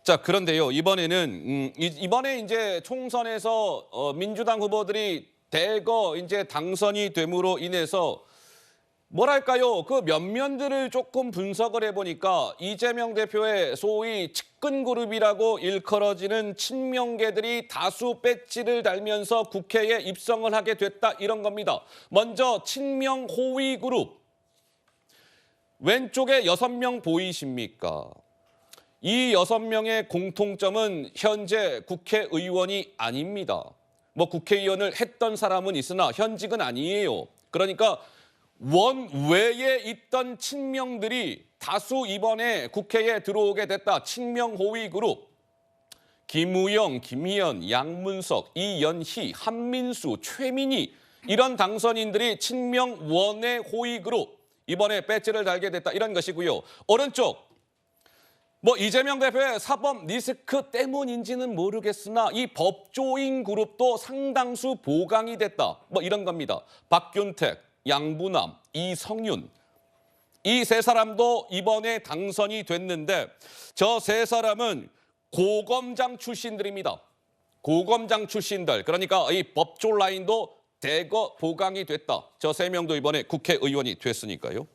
자, 그런데요. 이번에는 이번에 이제 총선에서 민주당 후보들이 대거 이제 당선이 됨으로 인해서 뭐랄까요? 그 면면들을 조금 분석을 해보니까 이재명 대표의 소위 측근 그룹이라고 일컬어지는 친명계들이 다수 배지를 달면서 국회에 입성을 하게 됐다 이런 겁니다. 먼저 친명 호위 그룹. 왼쪽에 6명 보이십니까? 이 6명의 공통점은 현재 국회의원이 아닙니다. 뭐 국회의원을 했던 사람은 있으나 현직은 아니에요. 그러니까 원외에 있던 친명들이 다수 이번에 국회에 들어오게 됐다. 친명 호위 그룹. 김우영, 김희연, 양문석, 이연희, 한민수, 최민희 이런 당선인들이 친명 원외 호위 그룹. 이번에 배지를 달게 됐다. 이런 것이고요. 오른쪽. 뭐 이재명 대표의 사법 리스크 때문인지는 모르겠으나 이 법조인 그룹도 상당수 보강이 됐다. 뭐 이런 겁니다. 박균택, 양부남, 이성윤. 이 세 사람도 이번에 당선이 됐는데 저 세 사람은 고검장 출신들입니다. 고검장 출신들. 그러니까 이 법조 라인도 대거 보강이 됐다. 저 세 명도 이번에 국회의원이 됐으니까요.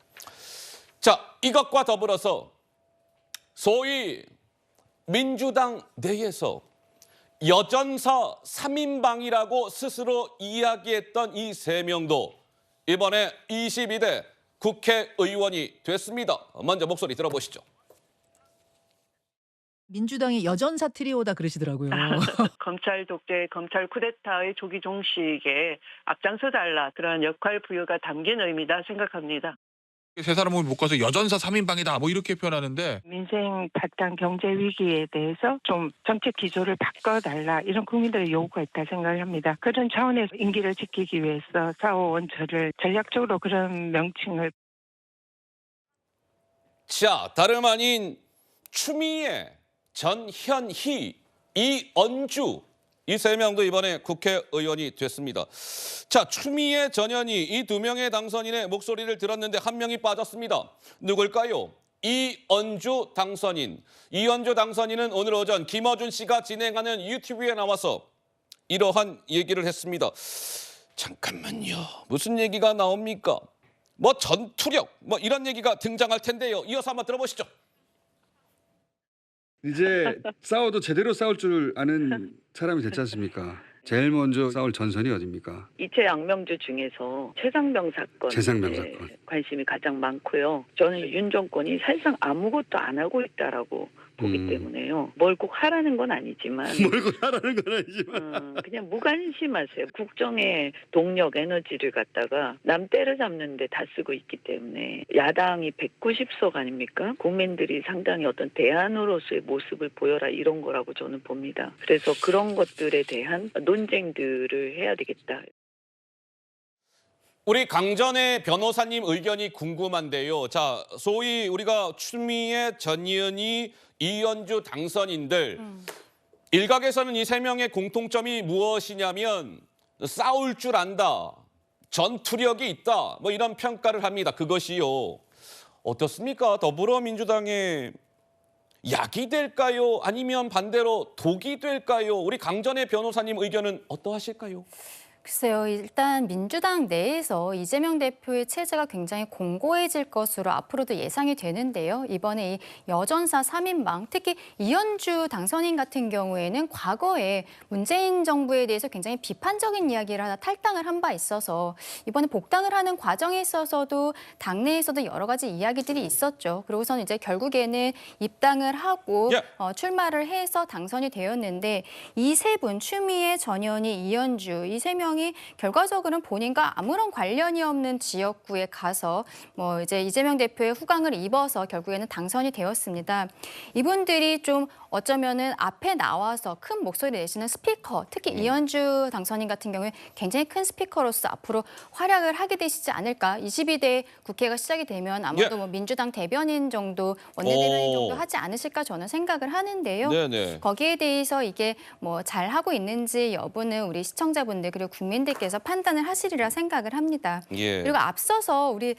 자, 이것과 더불어서 소위 민주당 내에서 여전사 3인방이라고 스스로 이야기했던 이 세 명도 이번에 22대 국회의원이 됐습니다. 먼저 목소리 들어보시죠. 민주당이 여전사 트리오다 그러시더라고요. 검찰 독재, 검찰 쿠데타의 조기 종식에 앞장서 달라 그런 역할 부여가 담긴 의미다 생각합니다. 세 사람을 묶어서 여전사 3인방이다 뭐 이렇게 표현하는데 민생 바탕 경제 위기에 대해서 좀 정책 기조를 바꿔달라 이런 국민들의 요구가 있다 생각을 합니다. 그런 차원에서 임기를 지키기 위해서 4.5 원철을 전략적으로 그런 명칭을 자, 다름 아닌 추미애, 전현희, 이언주 이 세 명도 이번에 국회의원이 됐습니다. 자, 추미애, 전현희 이 두 명의 당선인의 목소리를 들었는데 한 명이 빠졌습니다. 누굴까요? 이언주 당선인. 이언주 당선인은 오늘 오전 김어준 씨가 진행하는 유튜브에 나와서 이러한 얘기를 했습니다. 잠깐만요. 무슨 얘기가 나옵니까? 뭐 전투력 뭐 이런 얘기가 등장할 텐데요. 이어서 한번 들어보시죠. 이제 싸워도 제대로 싸울 줄 아는 사람이 됐지 않습니까? 제일 먼저 싸울 전선이 어디입니까? 이채양명주 중에서 최상병 사건 최상병 사건. 관심이 가장 많고요. 저는 윤 정권이 사실상 아무것도 안 하고 있다라고 보기 때문에요. 뭘 꼭 하라는 건 아니지만 뭘고 하라는 건 아니지만 그냥 무관심하세요. 국정의 동력, 에너지를 갖다가 남 때려잡는 데 다 쓰고 있기 때문에 야당이 190석 아닙니까? 국민들이 상당히 어떤 대안으로서의 모습을 보여라 이런 거라고 저는 봅니다. 그래서 그런 것들에 대한 논쟁들을 해야 되겠다. 우리 강전의 변호사님 의견이 궁금한데요. 자, 소위 우리가 추미애, 전현희, 이연주 당선인들 일각에서는 이 세 명의 공통점이 무엇이냐면 싸울 줄 안다, 전투력이 있다, 뭐 이런 평가를 합니다. 그것이요. 어떻습니까? 더불어민주당의 약이 될까요? 아니면 반대로 독이 될까요? 우리 강전의 변호사님 의견은 어떠하실까요? 글쎄요. 일단 민주당 내에서 이재명 대표의 체제가 굉장히 공고해질 것으로 앞으로도 예상이 되는데요. 이번에 이 여전사 3인방, 특히 이현주 당선인 같은 경우에는 과거에 문재인 정부에 대해서 굉장히 비판적인 이야기를 하다 탈당을 한 바 있어서 이번에 복당을 하는 과정에 있어서도 당내에서도 여러 가지 이야기들이 있었죠. 그러고서는 이제 결국에는 입당을 하고 출마를 해서 당선이 되었는데 이 세 분, 추미애, 전현희, 이현주 이 세 명이 결과적으로는 본인과 아무런 관련이 없는 지역구에 가서 뭐 이제 이재명 대표의 후광을 입어서 결국에는 당선이 되었습니다. 이분들이 좀 어쩌면은 앞에 나와서 큰 목소리 내시는 스피커, 특히 이현주 당선인 같은 경우에 굉장히 큰 스피커로서 앞으로 활약을 하게 되시지 않을까. 22대 국회가 시작이 되면 아마도 뭐 민주당 대변인 정도, 원내대변인 정도 하지 않으실까 저는 생각을 하는데요. 네네. 거기에 대해서 이게 뭐 잘하고 있는지 여부는 우리 시청자분들 그리고 국민들께서 판단을 하시리라 생각을 합니다. 예. 그리고 앞서서 우리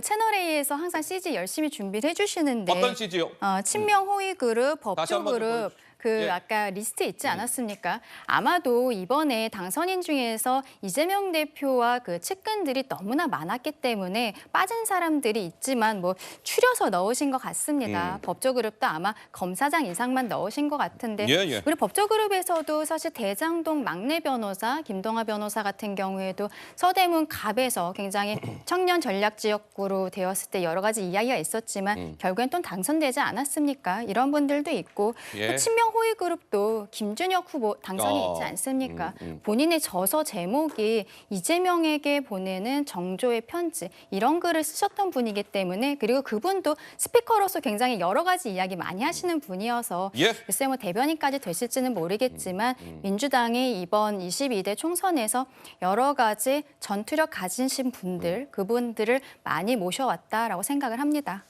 채널A에서 항상 CG 열심히 준비를 해주시는데 어떤 CG요? 친명 호위 그룹, 다시 한번 좀 법조그룹 그 예. 아까 리스트 있지 않았습니까? 아마도 이번에 당선인 중에서 이재명 대표와 그 측근들이 너무나 많았기 때문에 빠진 사람들이 있지만 뭐 추려서 넣으신 것 같습니다. 법조그룹도 아마 검사장 이상만 넣으신 것 같은데 예, 예. 우리 법조그룹에서도 사실 대장동 막내 변호사 김동아 변호사 같은 경우에도 서대문 갑에서 굉장히 청년 전략 지역구로 되었을 때 여러 가지 이야기가 있었지만 결국엔 또 당선되지 않았습니까? 이런 분들도 있고 예. 또 친명 호위 그룹도 김준혁 후보 당선이 있지 않습니까? 본인의 저서 제목이 이재명에게 보내는 정조의 편지 이런 글을 쓰셨던 분이기 때문에 그리고 그분도 스피커로서 굉장히 여러 가지 이야기 많이 하시는 분이어서 예. 글쎄 뭐 대변인까지 되실지는 모르겠지만 민주당이 이번 22대 총선에서 여러 가지 전투력 가지신 분들 그분들을 많이 모셔왔다라고 생각을 합니다.